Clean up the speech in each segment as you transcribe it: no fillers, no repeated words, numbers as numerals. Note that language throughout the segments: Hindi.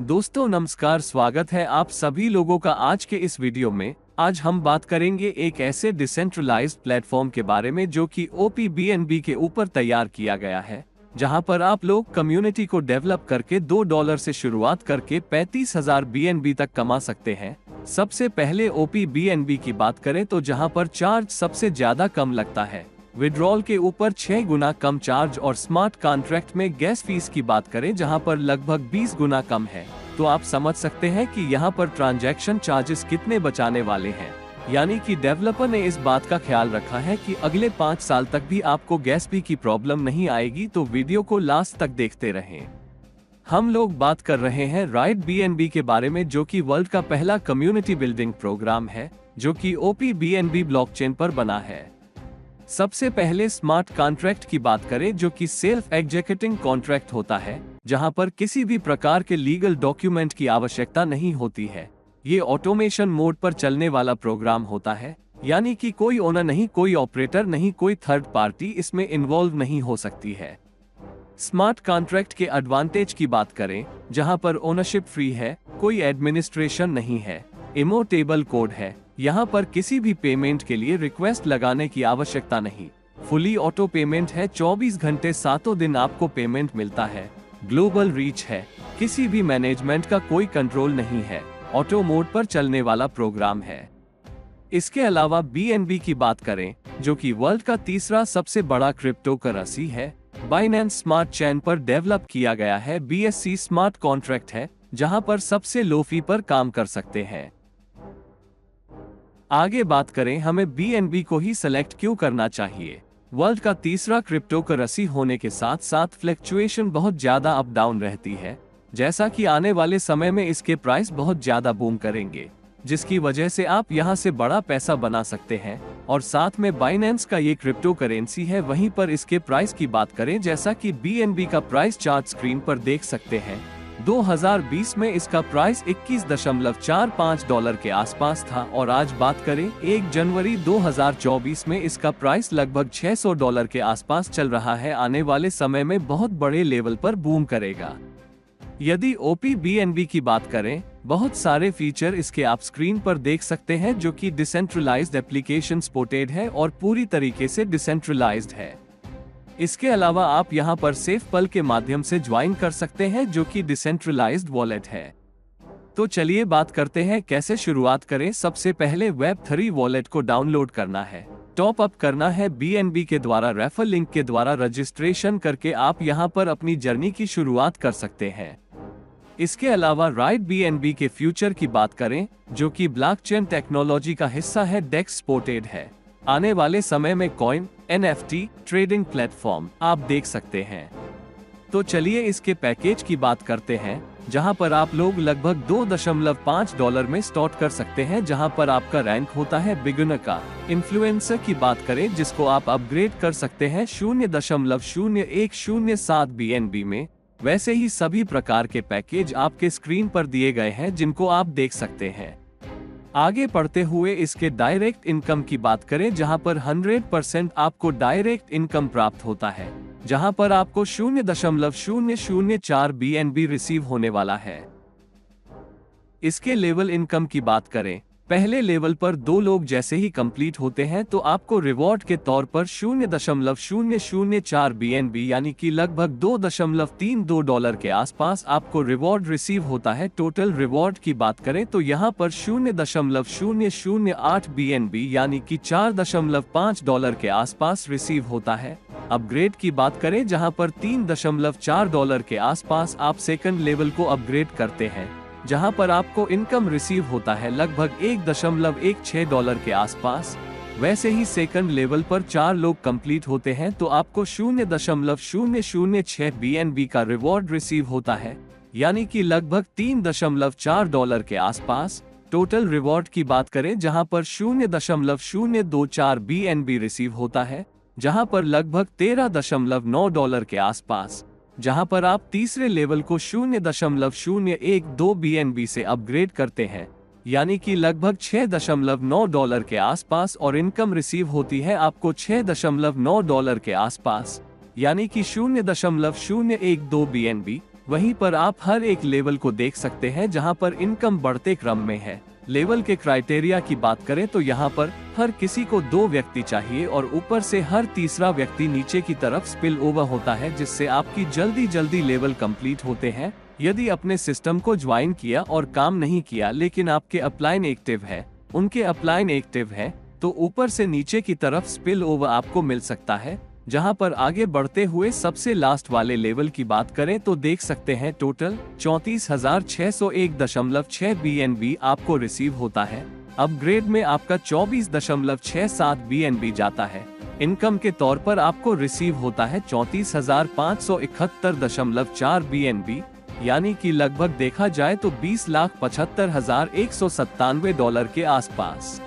दोस्तों नमस्कार, स्वागत है आप सभी लोगों का आज के इस वीडियो में। आज हम बात करेंगे एक ऐसे डिसेंट्रलाइज्ड प्लेटफॉर्म के बारे में जो कि OPBNB के ऊपर तैयार किया गया है, जहां पर आप लोग कम्युनिटी को डेवलप करके $2 से शुरुआत करके 35,000 BNB तक कमा सकते हैं। सबसे पहले OPBNB की बात करें तो जहां पर चार्ज सबसे ज्यादा कम लगता है, विड्रॉल के ऊपर 6 गुना कम चार्ज, और स्मार्ट कॉन्ट्रैक्ट में गैस फीस की बात करें जहां पर लगभग 20 गुना कम है, तो आप समझ सकते हैं कि यहां पर ट्रांजैक्शन चार्जेस कितने बचाने वाले हैं। यानी कि डेवलपर ने इस बात का ख्याल रखा है कि अगले 5 साल तक भी आपको गैस फी की प्रॉब्लम नहीं आएगी, तो वीडियो को लास्ट तक देखते रहें। हम लोग बात कर रहे हैं राइट BNB के बारे में, जो कि वर्ल्ड का पहला कम्युनिटी बिल्डिंग प्रोग्राम है जो कि OPBNB ब्लॉकचेन पर बना है। सबसे पहले स्मार्ट कॉन्ट्रैक्ट की बात करें, जो कि सेल्फ एग्जीक्यूटिंग कॉन्ट्रैक्ट होता है, जहां पर किसी भी प्रकार के लीगल डॉक्यूमेंट की आवश्यकता नहीं होती है। ये ऑटोमेशन मोड पर चलने वाला प्रोग्राम होता है, यानी कि कोई ओनर नहीं, कोई ऑपरेटर नहीं, कोई थर्ड पार्टी इसमें इन्वॉल्व नहीं हो सकती है। स्मार्ट कॉन्ट्रैक्ट के एडवांटेज की बात करें, जहां पर ओनरशिप फ्री है, कोई एडमिनिस्ट्रेशन नहीं है, इमोटेबल कोड है, यहाँ पर किसी भी पेमेंट के लिए रिक्वेस्ट लगाने की आवश्यकता नहीं, फुली ऑटो पेमेंट है, 24 घंटे 7 दिन आपको पेमेंट मिलता है, ग्लोबल रीच है, किसी भी मैनेजमेंट का कोई कंट्रोल नहीं है, ऑटो मोड पर चलने वाला प्रोग्राम है। इसके अलावा BNB की बात करें, जो कि वर्ल्ड का तीसरा सबसे बड़ा क्रिप्टो करेंसी है, बाइनेंस स्मार्ट चेन पर डेवलप किया गया है। BSC स्मार्ट कॉन्ट्रैक्ट है, जहां पर सबसे लो फी पर काम कर सकते हैं। आगे बात करें हमें BNB को ही सिलेक्ट क्यों करना चाहिए। वर्ल्ड का तीसरा क्रिप्टो करेंसी होने के साथ साथ फ्लक्चुएशन बहुत ज्यादा अप डाउन रहती है, जैसा कि आने वाले समय में इसके प्राइस बहुत ज्यादा बूम करेंगे, जिसकी वजह से आप यहां से बड़ा पैसा बना सकते हैं। और साथ में बाइनेंस का ये क्रिप्टो करेंसी है, वहीं पर इसके प्राइस की बात करें, जैसा कि BNB का प्राइस चार्ट स्क्रीन पर देख सकते हैं। 2020 में इसका प्राइस $21.45 के आसपास था, और आज बात करें 1 जनवरी 2024 में इसका प्राइस लगभग $600 के आसपास चल रहा है। आने वाले समय में बहुत बड़े लेवल पर बूम करेगा। यदि OPBNB की बात करें, बहुत सारे फीचर इसके आप स्क्रीन पर देख सकते हैं, जो कि डिसेंट्रलाइज्ड एप्लीकेशन सपोर्टेड है और पूरी तरीके से डिसेंट्रलाइज्ड है। इसके अलावा आप यहां पर सेफपल के माध्यम से ज्वाइन कर सकते हैं, जो कि डिसेंट्रलाइज्ड वॉलेट है। तो चलिए बात करते हैं कैसे शुरुआत करें। सबसे पहले Web3 वॉलेट को डाउनलोड करना है, टॉप अप करना है BNB के द्वारा, रेफर लिंक के द्वारा रजिस्ट्रेशन करके आप यहां पर अपनी जर्नी की शुरुआत कर सकते हैं। इसके अलावा राइट BNB के फ्यूचर की बात करें, जो कि ब्लॉकचेन टेक्नोलॉजी का हिस्सा है, डेक्स सपोर्टेड है। आने वाले समय में कॉइन, NFT, ट्रेडिंग प्लेटफॉर्म आप देख सकते हैं। तो चलिए इसके पैकेज की बात करते हैं, जहां पर आप लोग लगभग $2.5 में स्टार्ट कर सकते हैं, जहां पर आपका रैंक होता है बिगिनर का। इन्फ्लुएंसर की बात करें, जिसको आप अपग्रेड कर सकते हैं 0.0107 BNB में। वैसे ही सभी प्रकार के पैकेज आपके स्क्रीन पर दिए गए हैं, जिनको आप देख सकते हैं। आगे बढ़ते हुए इसके डायरेक्ट इनकम की बात करें, जहां पर 100% आपको डायरेक्ट इनकम प्राप्त होता है, जहां पर आपको 0.004 BNB रिसीव होने वाला है। इसके लेवल इनकम की बात करें, पहले लेवल पर 2 लोग जैसे ही कंप्लीट होते हैं तो आपको रिवॉर्ड के तौर पर 0.004 BNB यानी कि लगभग $2.32 के आसपास आपको रिवॉर्ड रिसीव होता है। टोटल रिवॉर्ड की बात करें तो यहाँ पर 0.008 BNB यानी कि $4.5 के आसपास रिसीव होता है। अपग्रेड की बात करें, जहां पर $3.4 के आसपास आप सेकंड लेवल को अपग्रेड करते हैं, जहां पर आपको इनकम रिसीव होता है लगभग $1.16 के आसपास। वैसे ही सेकंड लेवल पर 4 लोग कंप्लीट होते हैं तो आपको 0.006 BNB का रिवॉर्ड रिसीव होता है, यानी कि लगभग $3.4 के आसपास। टोटल रिवॉर्ड की बात करें, जहां पर 0.024 BNB रिसीव होता है, जहां पर लगभग $13.9 के आसपास। जहां पर आप तीसरे लेवल को 0.012 BNB से अपग्रेड करते हैं, यानी कि लगभग $6.9 के आसपास, और इनकम रिसीव होती है आपको $6.9 के आसपास, यानी कि 0.012 BNB। वहीं पर आप हर एक लेवल को देख सकते हैं जहां पर इनकम बढ़ते क्रम में है। लेवल के क्राइटेरिया की बात करें तो यहाँ पर हर किसी को 2 व्यक्ति चाहिए और ऊपर से हर तीसरा व्यक्ति नीचे की तरफ स्पिल ओवर होता है, जिससे आपकी जल्दी लेवल कंप्लीट होते हैं। यदि अपने सिस्टम को ज्वाइन किया और काम नहीं किया लेकिन आपके अपलाइन एक्टिव है, उनके अपलाइन एक्टिव है, तो ऊपर से नीचे की तरफ स्पिल ओवर आपको मिल सकता है। जहां पर आगे बढ़ते हुए सबसे लास्ट वाले लेवल की बात करें तो देख सकते हैं टोटल 34,601.6 BNB आपको रिसीव होता है। अपग्रेड में आपका 24.67 BNB जाता है। इनकम के तौर पर आपको रिसीव होता है 34,571.4 BNB, यानी कि लगभग देखा जाए तो $20,75,197 के आसपास।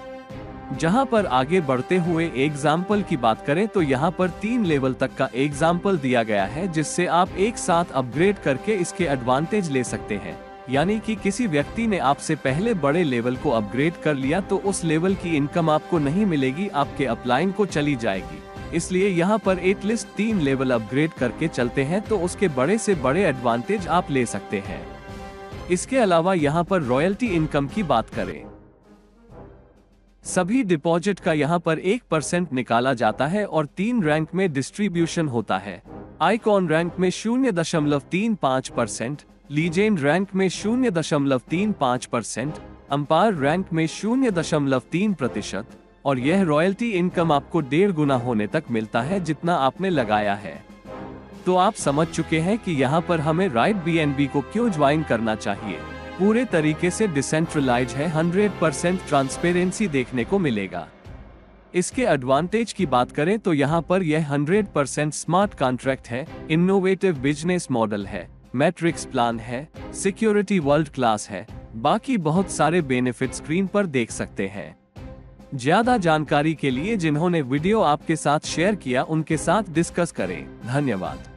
जहां पर आगे बढ़ते हुए एग्जाम्पल की बात करें तो यहां पर 3 लेवल तक का एग्जाम्पल दिया गया है, जिससे आप एक साथ अपग्रेड करके इसके एडवांटेज ले सकते हैं। यानी कि किसी व्यक्ति ने आपसे पहले बड़े लेवल को अपग्रेड कर लिया तो उस लेवल की इनकम आपको नहीं मिलेगी, आपके अपलाइन को चली जाएगी। इसलिए यहाँ पर एटलीस्ट 3 लेवल अपग्रेड करके चलते हैं तो उसके बड़े से बड़े एडवांटेज आप ले सकते हैं। इसके अलावा यहाँ पर रॉयल्टी इनकम की बात करें, सभी डिपॉजिट का यहाँ पर 1% निकाला जाता है और 3 रैंक में डिस्ट्रीब्यूशन होता है। आइकॉन रैंक में 0.35%, लीजेंड रैंक में 0.35%, अंपायर रैंक में 0.3%, और यह रॉयल्टी इनकम आपको 1.5 गुना होने तक मिलता है जितना आपने लगाया है। तो आप समझ चुके हैं कि यहाँ पर हमें राइट BNB को क्यों ज्वाइन करना चाहिए। पूरे तरीके से डिसेंट्रलाइज है, 100% ट्रांसपेरेंसी देखने को मिलेगा। इसके एडवांटेज की बात करें तो यहाँ पर यह 100% स्मार्ट कॉन्ट्रैक्ट है, इनोवेटिव बिजनेस मॉडल है, मैट्रिक्स प्लान है, सिक्योरिटी वर्ल्ड क्लास है, बाकी बहुत सारे बेनिफिट स्क्रीन पर देख सकते हैं। ज्यादा जानकारी के लिए जिन्होंने वीडियो आपके साथ शेयर किया उनके साथ डिस्कस करें। धन्यवाद।